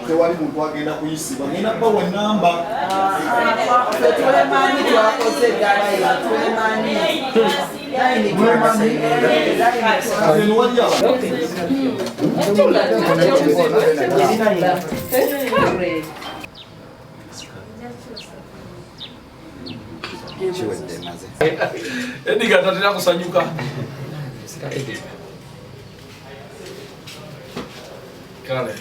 Tewali muntu agenda kuyisibwa ngenda bawa enamba Ediga tatira kusanyuka. Kale.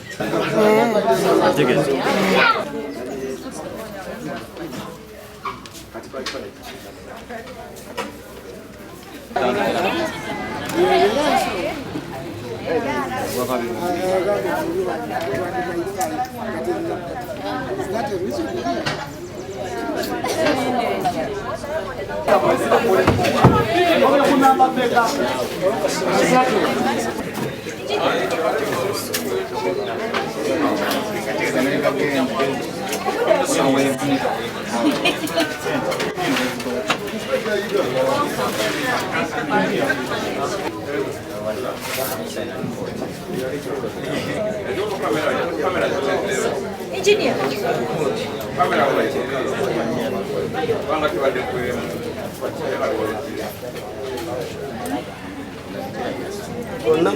Engineer.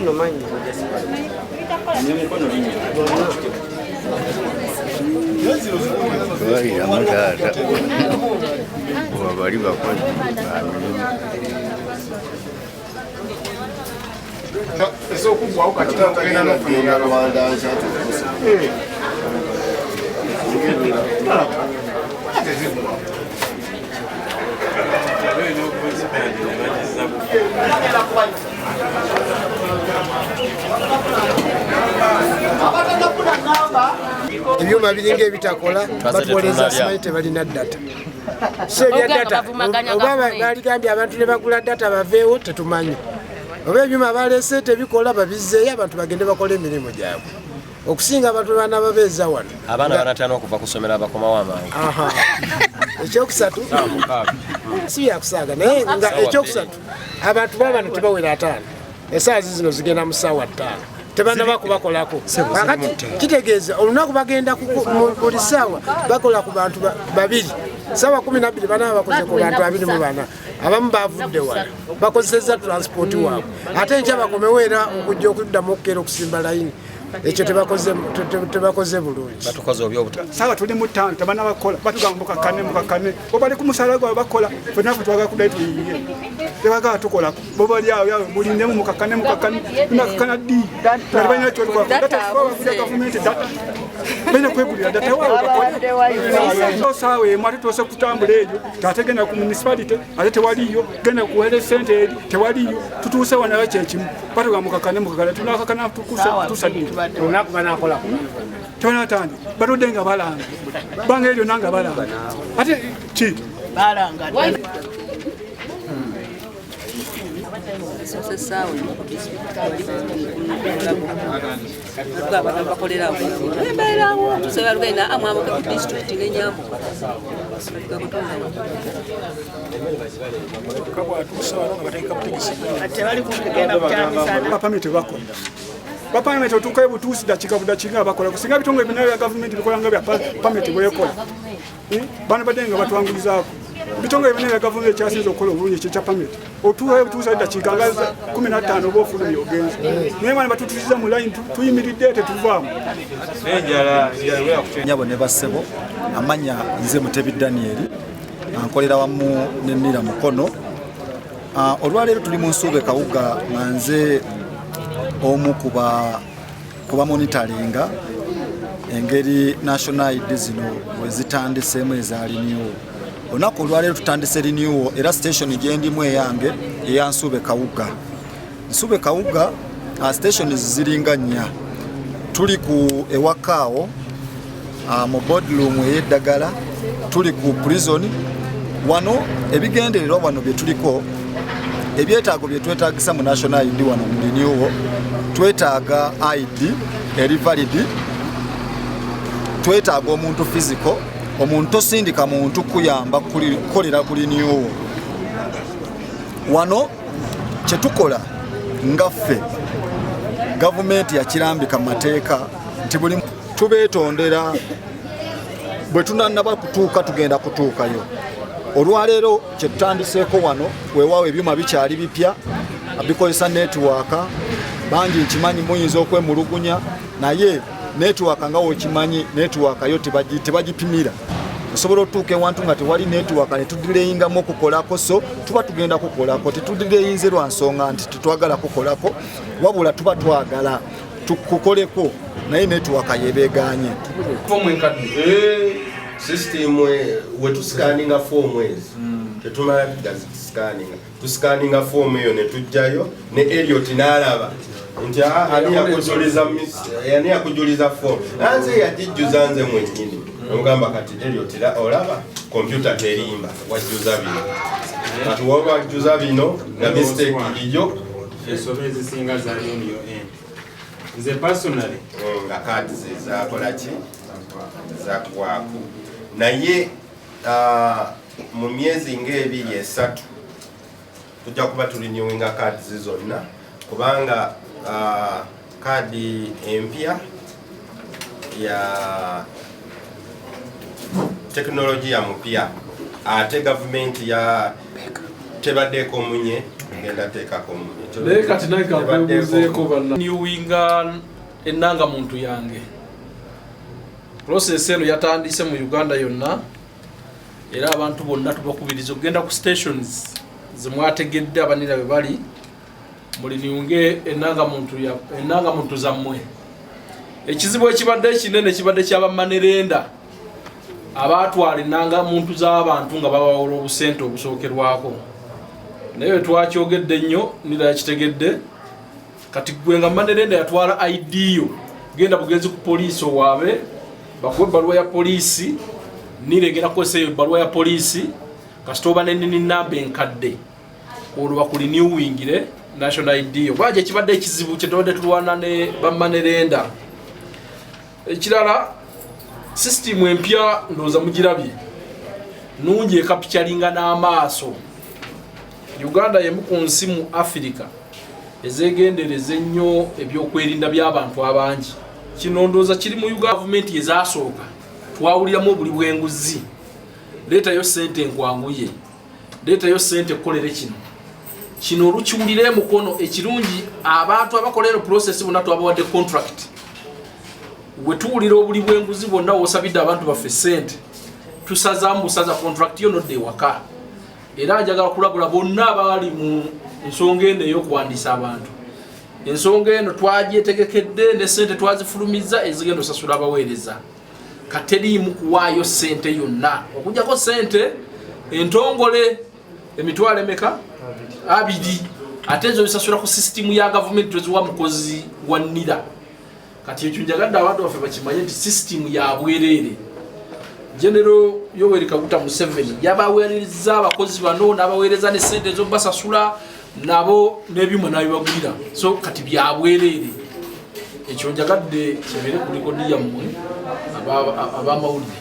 No mangi. Bari amagara. Bari bakora. eso kubwa ukachika kugenda n'okufuna Rwanda nshatu. Ebyuma biringa ebitakola batuwoleza simanyi tebalina data. Sebya data oba baligambye abantu ne bagula data baveewo tetumanyi. Oba ebyuma balese tebikola babizzeeyo abantu bagende bakola emirimu gyabwe. Okusinga abantu bana babeeza wano. Abaana banatana okuva kusomera abakomawo amangu. Ekyokusatu si byakusaaga naye nga ekyokusatu abantu babano tebawera 5. Esaazi zino zigenda mu ssaawa 5. Tebanaba kubakolako. Kakati kitegeeza olunaku bagenda buli ssaawa bakola ku bantu 2. Ssaawa 12 banaba bakoze ku bantu 24. Abamu bavudde wala bakozeseza transport waabwe. Ate enkya bakomewo era okujja okuddamu okukeera okusimba layini. Ekyo tebakoze bulungi. Batukoze obyobuta. Sawa tuli mu 5 tabana bakola batugamba mukakane obali ku musala gwa bakola fena futwaga kudai tuyiye tebaga tukola bo bali awo bulinde mu mukakane nakana di nabanya cyo kwa data kwa government data bene kwegulira data wao bakola sawa mwati tose kutambula ejo tategena ku municipality ate tewaliyo gena ku hele center tewaliyo tutuse wana bachechimu batugamba mukakane tunakakana tukusa tusadini olunaku banakola tona tani barodenga balanga banga elyo nanga balanga ate chi Balanga. Bapamete otukaye butusi dachika bakola kusinga bitongo ebinayo ya government bikola nga bya pamete boyekola bana badenga batwangulizaako bitongo ebinayo ya government kyasinza okukola obulungi kye kya pamete otukaye butusi dachika nga 15 bofuna byogenza naye bana batutuliza mu line tuyimiridde tetuvaamu Nyabo ne bassebo amanya nze Mutebi Daniel ankolera wamu n'Ennira Mukono. Olwaleero tuli mu Nsuube Kawuga nze omu kuba monitoringa engeri national ID zino wezitandisemu ezaliniwo. Olunaku olwaleero tutandise liniwo era station gyendimu eyange eya Nsuube Kawuga. Nsuube Kawuga station ziringa 4. Tuli ku ewakaawo mu boardroom ey'eddagala, tuli ku prison, wano ebigendererwa wano byetuliko ebyetaago byetwetaagisa mu national ID wano mu renewal twetaaga ID eri valid, twetaaga omuntu physical, omuntu tosindika muntu kuyamba kukolera ku renewal. Wano kyetukola ngaffe gavumenti yakirambika mu mateeka nti buli tubeetondera bwe tunannaba kutuuka tugenda kutuukayo. Olwaleero kyetutandiseeko wano weewaawo ebyuma bikyali bipya bikozesa netiwaaka bangi nkimanyi muyinza okwemulugunya naye netiwaaka nga wokimanyi netiwaaka yo tebagipimira osobola otuuka ewantu nga tewali netiwaaka netudileyingamu okukolako so tuba tugenda kukolako tetudileyinze lwa nsonga nti tetwagala kukolako wabula tuba twagala tukukoleko naye netiwaaka yebeeganye. System wetusikaninga form ezi tetumala scanning tusikaninga form eyo netujjayo ne Elliot n'alaba nti ani yakujuliza form nanze yajijjuza nze mwennyini omugamba kati Elliot olaba computer terimba wajjuza bino kati woba wajjuza bino na mistake ijo ensobe ezisinga zali on your end. Nze personally nga kati zezakola ki zakwako naye mu myezi ng'ebiri esatu tujja kuba tulinewinga kaadi zonna kubanga kaadi empya ya teknologiya mupya ate gavumenti ya tebaddeko munye ngenda teekako munye naye kati naye kakwebuzeeko bananiwinga ennanga muntu yange. Process eno yatandise mu Uganda yonna era abantu bonna tubakubiriza okugenda ku stations zemwategedde abanira be bali muliniunge enanga muntu zammwe. Ekizibu ekibadde ekinene kibadde ky'abamanerenda abatwala enanga muntu z'abantu nga babawola obusente obusookerwako naye twakyogedde nnyo nira yakitegedde kati gwe nga manerenda yatwala ID yo genda bugenzi ku poliisi owaabe bakuwe balwa ya polisi niregera kose balwa ya polisi kasitoba nenini namba enkadde olwo bakulinewingire national ID baje kibadde ekizibu kyetode tulwana ne bamanerenda. Ekirala system empya ndoza mugirabye nungi ekapitalinga n'amaaso. Uganda yemu ku nsi mu Africa ezegendereze nnyo ebyokwerinda by'abantu abangi. Kino ndooza kiri mu gavumenti ezasooka twawuliramu buli bwenguzi leetayo ssente enkwanguye leetayo ssente kukolere kino olukiwulire mukono ekirungi abantu abakolera process bonna twabawadde contract wetuwulira obuli bwenguzi bonna wosabidde abantu baffe ssente tusazaamu busaza contract yo nodde ewaka era njagala kulabula bonna abali mu nsonga eno ey'okuwandiisa abantu. Ensonga eno twagyetegekedde ne ssente twazifulumiza ezigenda osasula abaweereza kateriimu kuwaayo ssente yonna okujjako ssente entongole emitwalo emeka 2 ate ezo bisasula ku sisitimu ya gavumenti tweziwa mukozi wa NIRA. Kati ekyo njagadde abantu baffe bakimanye nti sisitimu ya bwereere. General Yoweri Kaguta Museveni yabaweereza abakozi bano n'abaweereza ne ssente ez'obasasula nabo n'ebyuma n'abibagulira so kati byabwereere. Ekyo njagadde kibeere ku likodi yammwe abamawulire.